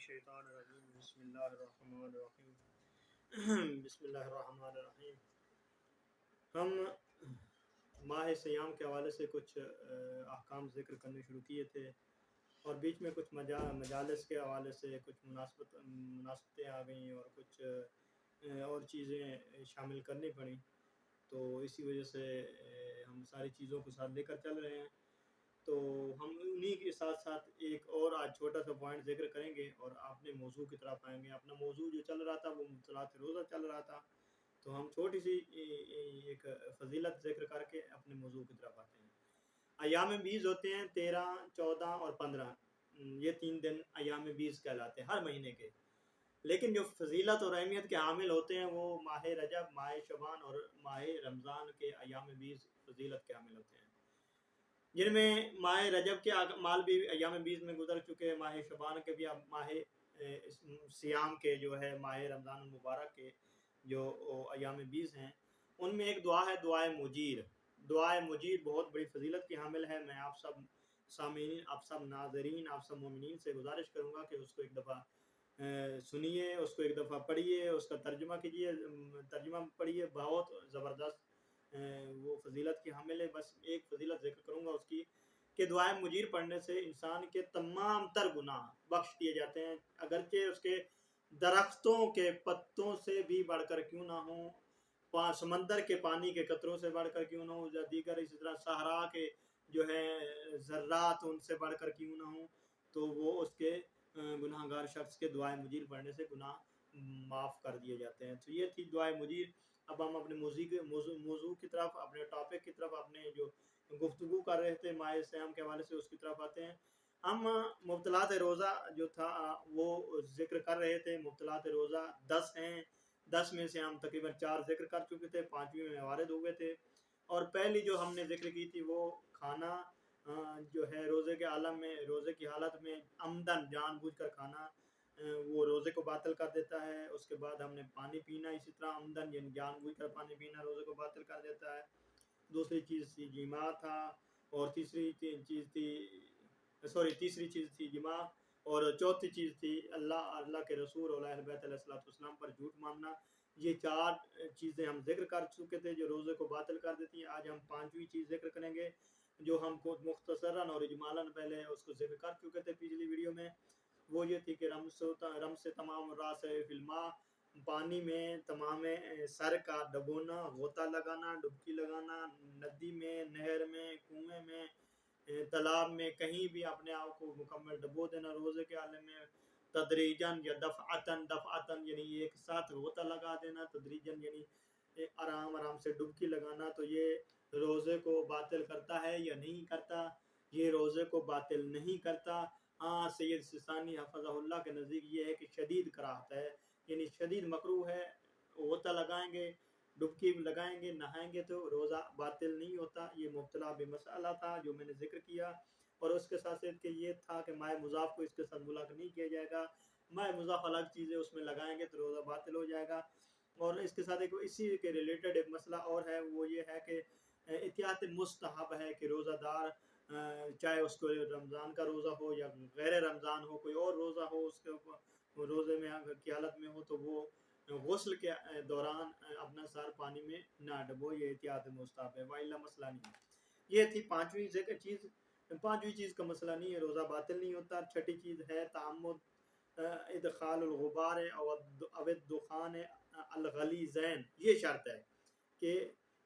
الشیطان الرجیم بسم اللہ الرحمن الرحیم بسم اللہ الرحمن الرحیم۔ ہم ماہ سیام کے حوالے سے کچھ احکام ذکر کرنے شروع کیے تھے اور بیچ میں کچھ مجالس کے حوالے سے کچھ مناسبتیں آ گئیں اور کچھ اور چیزیں شامل کرنی پڑیں، تو اسی وجہ سے ہم ساری چیزوں کو ساتھ لے کر چل رہے ہیں۔ تو ہم انہی کے ساتھ ساتھ ایک اور آج چھوٹا سا پوائنٹ ذکر کریں گے اور اپنے موضوع کی طرف آئیں گے۔ اپنا موضوع جو چل رہا تھا وہ مبتلات روزہ چل رہا تھا، تو ہم چھوٹی سی ایک فضیلت ذکر کر کے اپنے موضوع کی طرف آتے ہیں۔ ایام بیز ہوتے ہیں 13، 14 اور 15، یہ 3 دن ایام بیز کہلاتے ہیں ہر مہینے کے، لیکن جو فضیلت اور اہمیت کے حامل ہوتے ہیں وہ ماہ رجب، ماہ شعبان اور ماہ رمضان کے ایام بیز فضیلت کے حامل ہوتے ہیں، جن میں ماہ رجب کے اعمال بھی ایام بیز میں گزر چکے، ماہ شعبان کے بھی، اب ماہ سیام کے جو ہے ماہ رمضان المبارک کے جو ایام بیز ہیں، ان میں ایک دعا ہے دعائے مجیر۔ دعائے مجیر بہت بڑی فضیلت کی حامل ہے۔ میں آپ سب سامعین، آپ سب ناظرین، آپ سب مومنین سے گزارش کروں گا کہ اس کو ایک دفعہ سنیے، اس کو ایک دفعہ پڑھیے، اس کا ترجمہ کیجیے، ترجمہ پڑھیے، بہت زبردست وہ فضیلت کی حامل ہے۔ بس ایک فضیلت ذکر کروں گا اس کی کہ دعائے مجیر پڑھنے سے انسان کے تمام تر گناہ بخش دیے جاتے ہیں، اگرچہ اس کے درختوں کے پتوں سے بھی بڑھ کر کیوں نہ ہوں، سمندر کے پانی کے قطروں سے بڑھ کر کیوں نہ ہوں، یا دیگر اسی طرح صحرا کے جو ہے ذرات ان سے بڑھ کر کیوں نہ ہوں، تو وہ اس کے گناہ گار شخص کے دعائے مجیر پڑھنے سے گناہ معاف کر دیے جاتے ہیں۔ تو یہ تھی دعائے مجیر۔ اب ہم اپنے موضوع کی طرف، اپنے ٹاپک کی طرف، اپنے جو گفتگو کر رہے تھے ماہ سیام کے حوالے سے اس کی طرف آتے ہیں۔ ہم مبتلات روزہ جو تھا وہ ذکر کر رہے تھے۔ مبتلات روزہ 10 ہیں، 10 میں سے ہم تقریباً 4 ذکر کر چکے تھے، 5ویں میں وارد ہوئے تھے، اور پہلی جو ہم نے ذکر کی تھی وہ کھانا جو ہے روزے کے عالم میں، روزے کی حالت میں عمدن جان بوجھ کر کھانا وہ روزے کو باطل کر دیتا ہے۔ اس کے بعد ہم نے پانی پینا اسی طرح عمدن یعنی جان بوجھ کر پانی پینا روزے کو باطل کر دیتا ہے۔ دوسری چیز تھی جماع تھا، اور تیسری چیز تھی جماع، اور چوتھی چیز تھی اللہ کے رسول اور اہل بیت علیہ السلام پر جھوٹ ماننا۔ یہ 4 چیزیں ہم ذکر کر چکے تھے جو روزے کو باطل کر دیتی ہیں۔ آج ہم 5ویں چیز ذکر کریں گے جو ہم کو مختصراً اور اجمالاً پہلے اس کو ذکر کر چکے تھے پچھلی ویڈیو میں۔ وہ یہ تھی کہ رم سے تمام راس فی الماء، پانی میں تمام سر کا ڈبونا، غوطہ لگانا، ڈبکی لگانا، ندی میں، نہر میں، کنویں میں، تالاب میں، کہیں بھی اپنے آپ کو مکمل ڈبو دینا روزے کے عالم میں، تدریجاً یا دفعتاً یعنی ایک ساتھ غوطہ لگا دینا، تدریجاً یعنی آرام آرام سے ڈبکی لگانا۔ تو یہ روزے کو باطل کرتا ہے یا نہیں کرتا؟ یہ روزے کو باطل نہیں کرتا۔ ہاں، سید سستانی حفظہ اللہ کے نزدیک یہ ہے کہ شدید کراہت ہے، یعنی شدید مکروہ ہے۔ غوطہ لگائیں گے، ڈبکی لگائیں گے، نہائیں گے تو روزہ باطل نہیں ہوتا۔ یہ مبتلا بمسئلہ تھا جو میں نے ذکر کیا، اور اس کے ساتھ کہ یہ تھا کہ مائع مضاف کو اس کے ساتھ ملاق نہیں کیا جائے گا، مائع مضاف الگ چیزیں اس میں لگائیں گے تو روزہ باطل ہو جائے گا۔ اور اس کے ساتھ ایک اسی کے ریلیٹڈ ایک مسئلہ اور ہے، وہ یہ ہے کہ احتیاط مستحب ہے کہ روزہ دار چاہے اس کو رمضان کا روزہ ہو یا غیر رمضان ہو، کوئی اور روزہ ہو، اس کے روزے میں کی حالت میں ہو، تو وہ غسل کے دوران اپنا سر پانی میں نہ ڈبو، یہ احتیاط مستحب ہے، وإلا مسئلہ نہیں ہے۔ یہ تھی 5ویں چیز۔ 5ویں چیز کا مسئلہ نہیں ہے، روزہ باطل نہیں ہوتا۔ 6ٹھی چیز ہے تعمد ادخال الغبار او الدخان الغلیظین۔ یہ شرط ہے کہ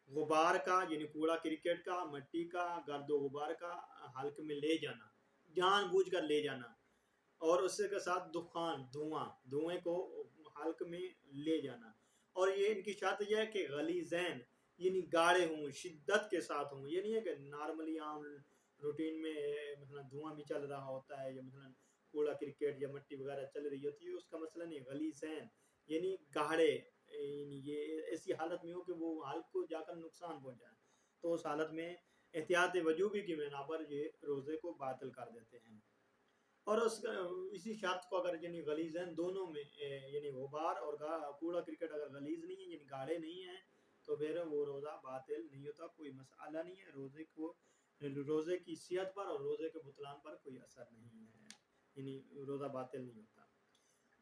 غبار کا یعنی کوڑا کرکٹ کا، مٹی کا، گرد و غبار کا حلق میں لے جانا، جان بوجھ کر لے جانا، اور اس کے ساتھ دھوئیں کو حلق میں لے جانا، اور یہ ان کی شرط یہ ہے کہ غلیظین یعنی گاڑے ہوں، شدت کے ساتھ ہوں۔ یہ نہیں ہے کہ نارملی عام روٹین میں مثلا دھواں بھی چل رہا ہوتا ہے، یا مثلا کوڑا کرکٹ یا مٹی وغیرہ چل رہی ہوتی ہے، اس کا مسئلہ نہیں۔ غلیظین یعنی گاڑے، یعنی یہ ایسی حالت میں ہو کہ وہ حلق کو جا کر نقصان پہنچائے، تو اس حالت میں احتیاط وجوبی کی بنا پر یہ روزے کو باطل کر دیتے ہیں۔ اور اسی شرط کو اگر یعنی غلیظین دونوں میں یعنی غبار اور کوڑا کرکٹ اگر غلیظ نہیں ہے یعنی گاڑے نہیں ہیں، تو پھر وہ روزہ باطل نہیں ہوتا، کوئی مسئلہ نہیں ہے، روزے کی صحت پر اور روزے کے بطلان پر کوئی اثر نہیں ہے، یعنی روزہ باطل نہیں ہوتا۔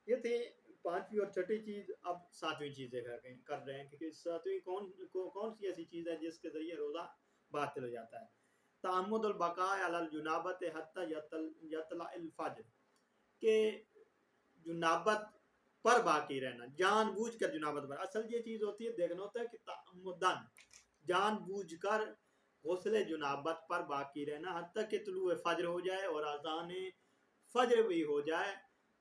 یہ تھی پانچویں اور چھٹی چیز. اب ساتویں چیز کر رہے ہیں کہ ساتویں کون سی ایسی چیز ہے جس کے ذریعے روزہ باطل ہو جاتا ہے. تعمد البقاء علی الجنابت حتی یطلع الفجر، کہ جنابت پر باقی رہنا، جان بوجھ کر جنابت پر. اصل یہ چیز ہوتی ہے، دیکھنا ہوتا ہے کہ تعمدن جان بوجھ کر غسل جنابت پر باقی رہنا حتیٰ کہ طلوع فجر ہو جائے اور اذان فجر بھی ہو جائے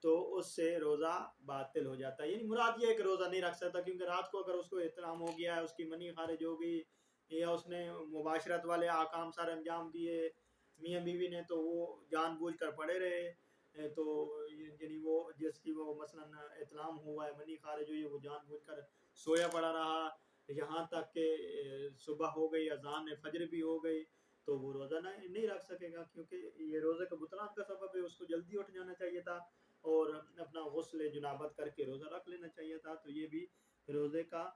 تو اس سے روزہ باطل ہو جاتا ہے. یعنی مراد یہ ہے کہ روزہ نہیں رکھ سکتا، کیونکہ رات کو اگر اس کو احترام ہو گیا ہے، اس کی منی خارج ہو گئی یا اس نے مباشرت والے احکام سارے انجام دیے میاں بیوی نے، تو وہ جان بوجھ کر پڑے رہے، تو یعنی وہ جس کی وہ مثلا احتلام ہوا ہے، منی خارج ہوئی ہے، وہ جان بوجھ کر سویا پڑا رہا یہاں تک کہ صبح ہو گئی، اذان فجر بھی ہو گئی، تو وہ روزہ نہیں رکھ سکے گا، کیونکہ یہ روزے کا بطلان کا سبب ہے. اس کو جلدی اٹھ جانا چاہیے تھا اور اپنا غسل جنابت کر کے روزہ رکھ لینا چاہیے تھا، تو یہ بھی روزے کا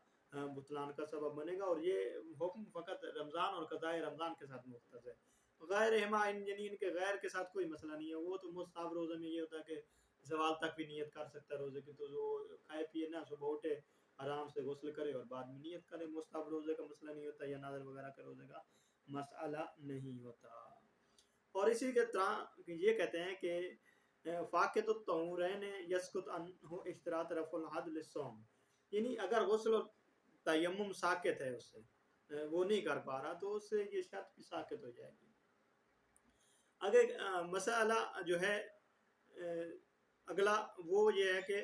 بطلان کا سبب بنے گا. اور یہ حکم فقط رمضان اور قضاء رمضان کے ساتھ مختص ہے. غیر ہما ان کے غیر کے ساتھ کوئی مسئلہ نہیں ہے. وہ تو مستحب روزے میں یہ ہوتا ہے کہ زوال تک بھی نیت کر سکتا ہے روزے کی، تو جو کھائے پیے نا صبح اٹھے آرام سے غسل کرے اور بعد میں نیت کرے. مستحب روزے کا مسئلہ نہیں ہوتا، یا نادر وغیرہ کے روزے کا مسئلہ نہیں ہوتا. اور اسی کے طرح یہ کہتے ہیں کہ فاقت الطہورین یسقط عنہ اشتراط رفع الحد للصوم، یعنی اگر غسل و تیمم ساقط ہے، اس سے وہ نہیں کر پا رہا، تو اس سے یہ شرط بھی ساقط ہو جائے گی. اگر مسئلہ جو ہے اگلا وہ یہ ہے کہ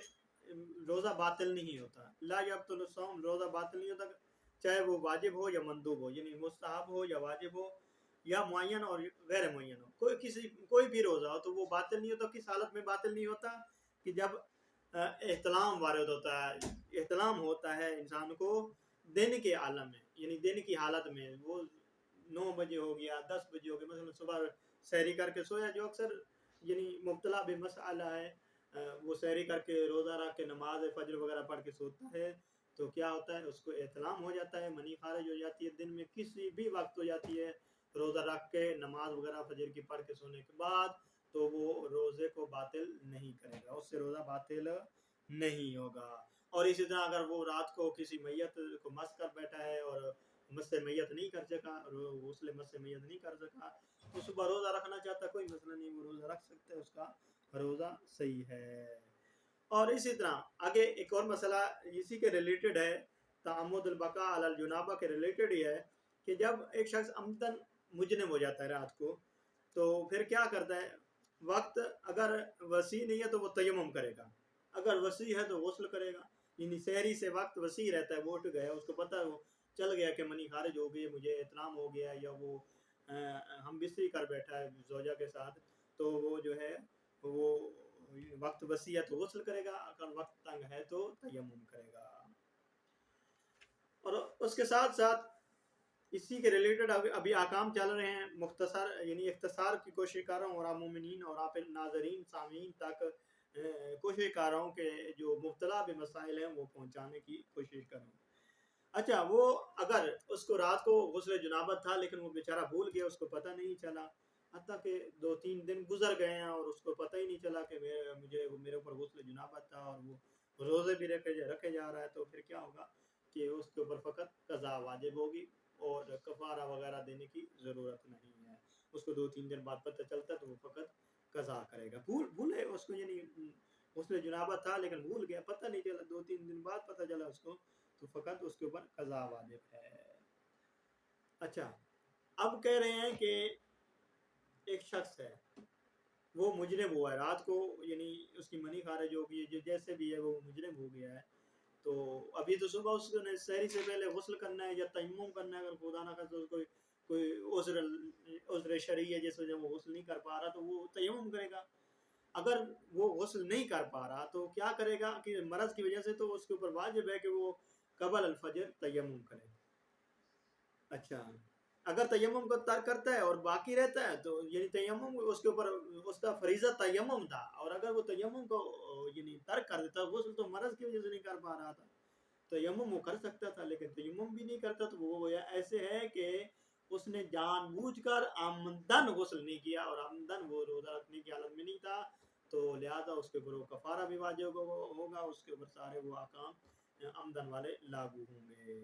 روزہ باطل نہیں ہوتا. لا یبطل الصوم، روزہ باطل نہیں ہوتا چاہے وہ واجب ہو یا مندوب ہو، یعنی مستحب ہو یا واجب ہو یا معین اور غیر معین ہو. کوئی بھی روزہ ہو تو وہ باطل نہیں ہوتا. کس حالت میں باطل نہیں ہوتا؟ کہ جب احتلام وارد ہوتا ہے، احتلام ہوتا ہے انسان کو دن کے عالم میں، یعنی دن کی حالت میں، وہ 9 بجے ہو گیا، 10 بجے ہو گیا، مثلا صبح سحری کر کے سویا، جو اکثر یعنی مبتلا بمسئلہ ہے، وہ سحری کر کے روزہ رکھ کے نماز فجر وغیرہ پڑھ کے سوتا ہے، تو کیا ہوتا ہے، اس کو احتلام ہو جاتا ہے، منی خارج ہو جاتی ہے، دن میں کسی بھی وقت ہو جاتی ہے، روزہ رکھ کے نماز وغیرہ فجر کی پڑھ کے سونے کے بعد، تو وہ روزے کو باطل نہیں کرے گا، اس سے روزہ باطل نہیں ہوگا. اور اسی طرح اگر وہ رات کو کسی میت کو مس کر بیٹھا ہے اور مس میت نہیں کر سکا، غسل مس میت نہیں کر سکا، تو صبح روزہ رکھنا چاہتا، کوئی مسئلہ نہیں، وہ روزہ رکھ سکتا ہے، اس کا روزہ صحیح ہے. اور اسی طرح آگے ایک اور مسئلہ اسی کے ریلیٹڈ ہے، تعمد البقاء علی الجنابہ کے ریلیٹڈ ہی ہے، کہ جب ایک شخص عمدن مجنب ہو جاتا ہے رات کو، تو پھر کیا کرتا ہے؟ وقت اگر وسیع نہیں ہے تو وہ تیمم کرے گا، اگر وسیع ہے تو غسل کرے گا. یعنی سحری سے وقت وسیع رہتا ہے، وہ اٹھ گیا، اس کو پتہ ہے، وہ چل گیا کہ منی خارج ہو گئی، مجھے احتلام ہو گیا، یا وہ ہم بستری کر بیٹھا ہے زوجہ کے ساتھ، تو وہ جو ہے وہ وقت وسیع ہے تو غسل کرے گا، اگر وقت تنگ ہے تو تیمم کرے گا. اور اس کے ساتھ ساتھ اسی کے ریلیٹڈ ابھی احکام چل رہے ہیں، مختصر یعنی اختصار کی کوشش کر رہا ہوں، اور آپ مومنین اور آپ ناظرین سامعین تک کوشش کر رہا ہوں کہ جو مبتلا بمسائل ہیں وہ پہنچانے کی کوشش کروں. اچھا، وہ اگر اس کو رات کو غسل جنابت تھا لیکن وہ بیچارہ بھول گیا، اس کو پتہ نہیں چلا، حتیٰ کہ 2-3 دن گزر گئے ہیں اور اس کو پتہ ہی نہیں چلا کہ میرے اوپر غسل جنابت تھا، اور وہ روزے بھی رکھے جا رہا ہے، تو پھر کیا ہوگا کہ اس کے اوپر فقط قضا واجب ہوگی اور کفارہ وغیرہ دینے کی ضرورت نہیں ہے. اس کو 2-3 دن بعد پتہ چلتا ہے تو وہ فقط قضا کرے گا. بھولے اس کو، یعنی غسل جنابت تھا لیکن بھول گیا، پتہ نہیں چلا، 2-3 دن بعد پتہ چلا اس کو، تو فقط اس کے اوپر قضا واجب ہے. اچھا، اب کہہ رہے ہیں کہ ایک شخص ہے، وہ مجرم ہوا ہے رات کو، یعنی اس کی منی خارج ہو گئی ہے، جیسے بھی ہے وہ مجرم ہو گیا ہے، تو ابھی تو صبح اس نے سحری سے پہلے غسل کرنا ہے یا تیمم کرنا ہے، اگر خدا نہ خواستہ کوئی عذر شرعی ہے جس وجہ وہ غسل نہیں کر پا رہا، تو وہ تیمم کرے گا. اگر وہ غسل نہیں کر پا رہا تو کیا کرے گا کہ مرض کی وجہ سے تو اس کے اوپر واجب ہے کہ وہ قبل الفجر تیمم کرے. اچھا، اگر تیمم کو ترک کرتا ہے اور باقی رہتا ہے تو یعنی تیمم اس کے اوپر، اس کا فریضہ تیمم تھا، اور اگر وہ تیمم کو یعنی ترک کر دیتا، غسل تو مرض کی وجہ سے نہیں کر پا رہا تھا، تیمم وہ کر سکتا تھا لیکن تیمم بھی نہیں کرتا، تو وہ ایسے ہے کہ اس نے جان بوجھ کر آمدن غسل نہیں کیا، اور آمدن وہ روزہ رکھنے کی حالت میں نہیں تھا، تو لہٰذا اس کے اوپر وہ کفارہ بھی واجب ہوگا، اس کے اوپر سارے وہ احکام آمدن والے لاگو ہوں گے۔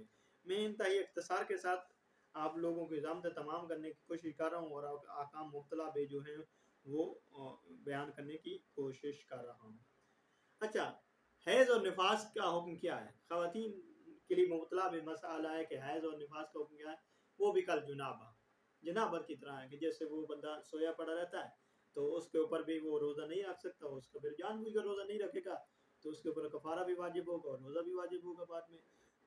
میں انتہائی اختصار کے ساتھ آپ لوگوں کے ضابطے تمام کرنے کی کوشش کر رہا ہوں اور احکام مبتلا بے جو ہیں وہ بیان کرنے کی کوشش کر رہا ہوں۔ اچھا، حیض اور نفاس کا حکم کیا ہے؟ خواتین کے لیے مبتلا بے مسئلہ ہے کہ حیض اور نفاس کا حکم کیا ہے؟ وہ بھی کل جنابت کی طرح ہے کہ جیسے وہ بندہ سویا پڑا رہتا ہے تو اس کے اوپر بھی وہ روزہ نہیں رکھ سکتا، اس کا پھر جان بوجھ کر روزہ نہیں رکھے گا تو اس کے اوپر کفارہ بھی واجب ہوگا اور روزہ بھی واجب ہوگا بعد میں۔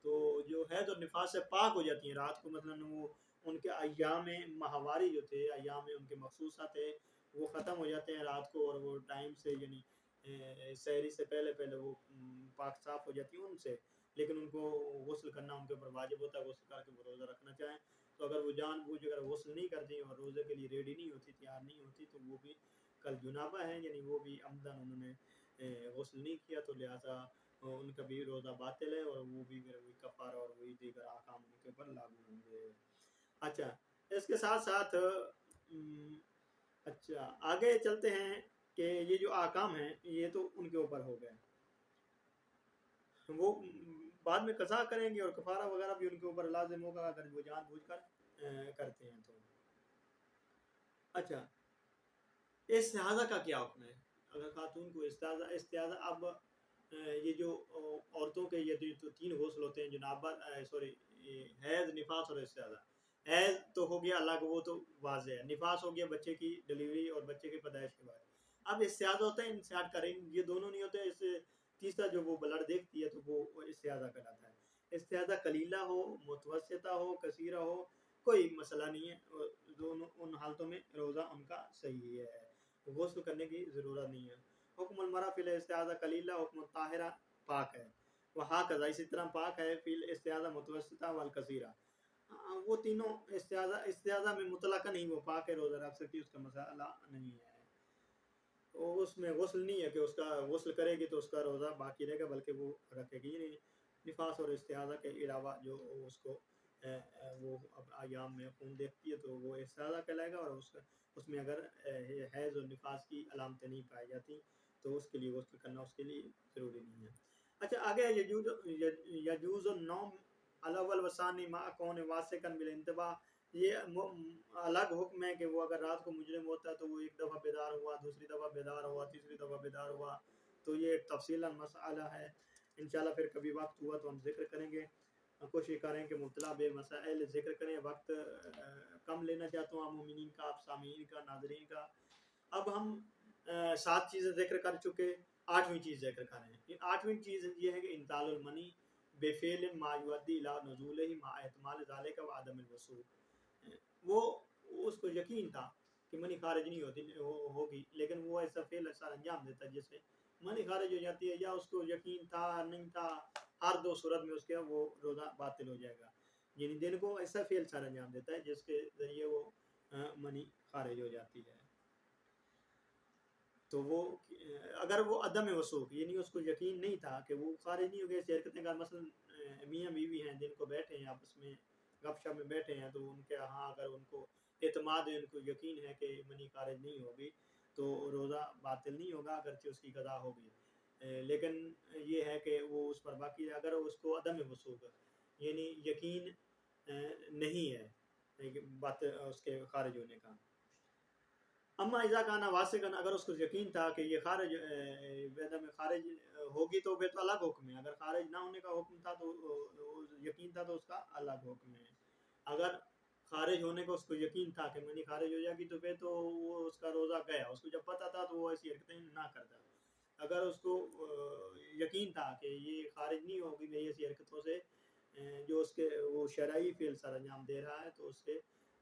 تو جو حیض اور نفاس سے پاک ہو جاتی ہیں رات کو، مثلا وہ ان کے ایام ماہواری جو تھے، ایام ان کے مخصوصہ تھے، وہ ختم ہو جاتے ہیں رات کو، اور وہ ٹائم سے یعنی سحری سے پہلے وہ پاک صاف ہو جاتی ہیں ان سے، لیکن ان کو غسل کرنا ان کے اوپر واجب ہوتا ہے، غسل کر کے وہ روزہ رکھنا چاہیں تو اگر وہ جان بوجھ اگر غسل نہیں کرتی اور روزے کے لیے ریڈی نہیں ہوتی، تیار نہیں ہوتی، تو وہ بھی کل جنابہ ہیں، یعنی وہ بھی عمدن انہوں نے غسل نہیں کیا تو لہٰذا ان کا بھی روزہ باطل ہے اور وہ بھی وہی کفارہ اور وہی دیگر احکام ان کے اوپر لاگو ہوں گے۔ اچھا، اس کے ساتھ ساتھ اچھا آگے چلتے ہیں کہ یہ جو احکام ہیں یہ تو ان کے اوپر ہو گئے، وہ بعد میں قضا کریں گے اور کفارہ وغیرہ بھی ان کے اوپر لازم ہوگا اگر وہ جان بوجھ کر کرتے ہیں تو۔ اچھا، استحاضہ کا کیا حکم ہے؟ اگر خاتون کو استحاضہ اب یہ جو عورتوں کے یہ جو تین غسل ہوتے ہیں جنابت حیض، نفاس اور استحاضہ۔ حیض تو ہو گیا الگ، وہ تو واضح ہے، نفاس ہو گیا بچے کی ڈلیوری اور بچے کی پیدائش کے بعد، اب استحاضہ ہوتا ہے انسیاد کریں، یہ دونوں نہیں ہوتے، اس تیسرا جو وہ بلڈ دیکھتی ہے تو وہ استحاضہ کہلاتا ہے۔ استحاضہ قلیلہ ہو، متوسطہ ہو، کثیرہ ہو، کوئی مسئلہ نہیں ہے، دونوں ان حالتوں میں روزہ ان کا صحیح ہے، غسل کرنے کی ضرورت نہیں ہے۔ حکم المرأة فی الاستحاضہ قلیلہ، حکم الطاہرہ پاک ہے، وہاں قضا اسی طرح پاک ہے فی الاستحاضہ متوسطہ والکثیرہ، وہ تینوں استحاضہ میں مطلقاً نہیں وہ پاک ہے، روزہ رکھ سکتی، اس کا مسئلہ نہیں ہے، اس میں غسل نہیں ہے کہ اس کا غسل کرے گی تو اس کا روزہ باقی رہے گا، بلکہ وہ رکھے گی نہیں۔ نفاس اور استحاضہ کے علاوہ جو اس کو وہ ایام میں خون دیکھتی ہے تو وہ استحاضہ کہلائے گا، اور اس میں اگر حیض اور نفاس کی علامتیں نہیں پائی جاتی تو اس کے لیے غسل کرنا اس کے لیے ضروری نہیں ہے۔ اچھا آگے یجوز النوم الاول وثانی مع کون واسقا بالانتباہ، یہ الگ حکم ہے کہ وہ اگر رات کو مجرم ہوتا ہے تو وہ ایک دفعہ بیدار ہوا، دوسری دفعہ بیدار ہوا، تیسری دفعہ بیدار ہوا، تو یہ تفصیلا مسئلہ ہے، انشاءاللہ پھر کبھی وقت ہوا تو ہم ذکر کریں گے، کوشش کریں کہ مبتلا بے مسائل ذکر کریں، وقت کم لینا چاہتا ہوں آپ مومنین کا، آپ سامعین کا، ناظرین کا۔ اب ہم 7 چیزیں ذکر کر چکے، 8ویں چیز ذکر کر رہے ہیں۔ 8ویں چیز یہ ہے کہ انتال المنی بفعل ما یؤدی الی نزولہ مع احتمال ذلک وعدم الوصول، وہ اس کو یقین تھا کہ منی خارج نہیں ہوگی، لیکن وہ ایسا فعل ایسا انجام دیتا ہے جس سے منی خارج ہو جاتی ہے، یا اس کو یقین تھا نہیں تھا، ہر دو صورت میں اس کے وہ روزہ باطل ہو جائے گا، یعنی دن کو ایسا فعل سارا انجام دیتا ہے جس کے ذریعے وہ منی خارج ہو جاتی ہے، تو وہ اگر وہ عدم وثوق یعنی اس کو یقین نہیں تھا کہ وہ خارج نہیں ہو گئے، ایسی حرکتیں کا مثلا میاں بیوی ہیں دن کو بیٹھے ہیں آپس میں گپ شپ میں بیٹھے ہیں، تو ان کے ہاں اگر ان کو اعتماد ہے، ان کو یقین ہے کہ منی خارج نہیں ہوگی تو روزہ باطل نہیں ہوگا اگرچہ اس کی قضا ہوگی، لیکن یہ ہے کہ وہ اس پر باقی ہے اگر اس کو عدم وثوق یعنی یقین نہیں ہے بات اس کے خارج ہونے کا۔ اما اذا کانا واسقاً، اگر اس کو یقین تھا کہ یہ خارج میں خارج ہوگی تو پھر تو الگ حکم ہے، اگر خارج نہ ہونے کا حکم تھا تو یقین تھا تو اس کا الگ حکم ہے، اگر خارج ہونے کا اس کو یقین تھا کہ منی خارج ہو جائے گی تو پھر تو وہ اس کا روزہ گیا، اس کو جب پتہ تھا تو وہ ایسی حرکتیں نہ کرتا، اگر اس کو یقین تھا کہ یہ خارج نہیں ہوگی میری ایسی حرکتوں سے جو اس کے وہ شرعی فعل سر انجام دے رہا ہے تو اس سے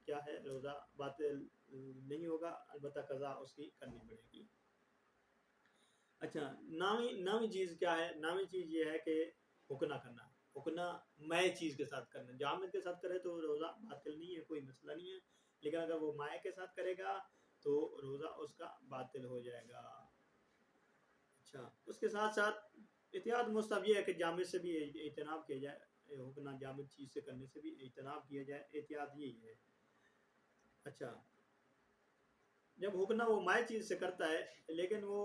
کیا ہے روزہ باطل نہیں ہوگا، البتہ قضا اس کی کرنی پڑے گی۔ اچھا، نامی چیز کیا ہے؟ نامی چیز یہ ہے کہ حکنا کرنا، حکنا مائع چیز کے ساتھ کرنا، جامد کے ساتھ کرے تو روزہ باطل نہیں ہے، کوئی مسئلہ نہیں ہے، لیکن اگر وہ مائع کے ساتھ کرے گا تو روزہ اس کا باطل ہو جائے گا۔ اچھا، اس کے ساتھ ساتھ احتیاط مستحب یہ ہے کہ جامد سے بھی اجتناب کیا جائے، حکنا جامد چیز سے کرنے سے بھی اجتناب کیا جائے، احتیاط یہی ہے۔ اچھا، جب حکنا وہ مائع چیز سے کرتا ہے لیکن وہ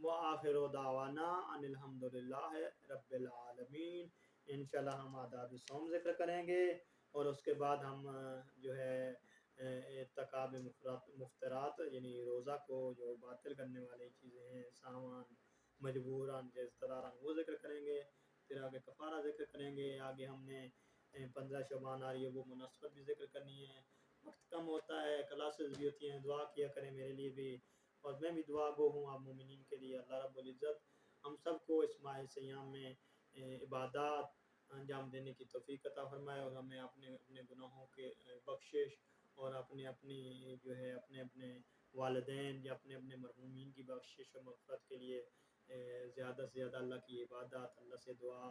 وآخر دعوانا ان الحمدللہ رب العالمین۔ انشاءاللہ ہم آداب الصوم ذکر کریں گے، اور اس کے بعد ہم جو ہے ارتکاب مفترات یعنی روزہ کو جو باطل کرنے والی چیزیں ہیں، سامان مجبوراً اضطراراً، وہ ذکر کریں گے۔ پھر آگے کفارہ ذکر کریں گے۔ آگے ہم نے 15 شعبان آ رہی ہے، وہ مناسبت بھی ذکر کرنی ہے۔ وقت کم ہوتا ہے، کلاسز بھی ہوتی ہیں، دعا کیا کریں میرے لیے بھی، اور میں بھی دعا گو ہوں آپ مومنین کے لیے۔ اللہ رب العزت ہم سب کو اس ماہ سیام میں عبادات انجام دینے کی توفیق عطا فرمائے، اور ہمیں اپنے اپنے گناہوں کے بخشش، اور اپنی جو ہے اپنے والدین یا اپنے مرحومین کی بخشش و مغفرت کے لیے زیادہ سے زیادہ اللہ کی عبادات، اللہ سے دعا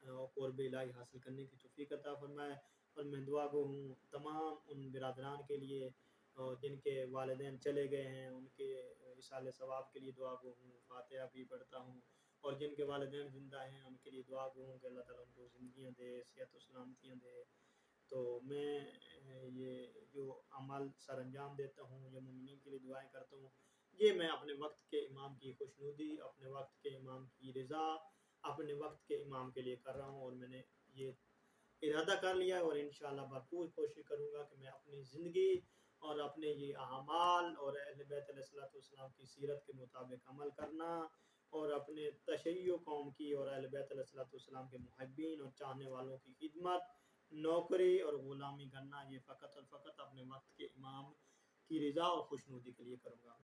اور قرب الہی حاصل کرنے کی توفیق عطا فرمائے۔ اور میں دعا گو ہوں تمام ان برادران کے لیے اور جن کے والدین چلے گئے ہیں، ان کے اصال ثواب کے لیے دعا گو ہوں، فاتحہ بھی پڑھتا ہوں، اور جن کے والدین زندہ ہیں ان کے لیے دعا گو ہوں کہ اللہ تعالیٰ ان کو زندگیاں دے، صحت و سلامتیاں دے۔ تو میں یہ جو عمل سر انجام دیتا ہوں، یہ مومنین کے لیے دعائیں کرتا ہوں، یہ میں اپنے وقت کے امام کی خوشنودی، اپنے وقت کے امام کی رضا، اپنے وقت کے امام کے لیے کر رہا ہوں، اور میں نے یہ ارادہ کر لیا ہے، اور انشاءاللہ بھرپور کوشش کروں گا کہ میں اپنی زندگی اور اپنے یہ اعمال اور اہل بیت علیہ الصلوۃ والسلام کی سیرت کے مطابق عمل کرنا، اور اپنے تشیع قوم کی اور اہل بیت علیہ الصلوۃ والسلام کے محبین اور چاہنے والوں کی خدمت، نوکری اور غلامی کرنا، یہ فقط اور فقط اپنے وقت کے امام کی رضا اور خوشنودی کے لیے کروں گا۔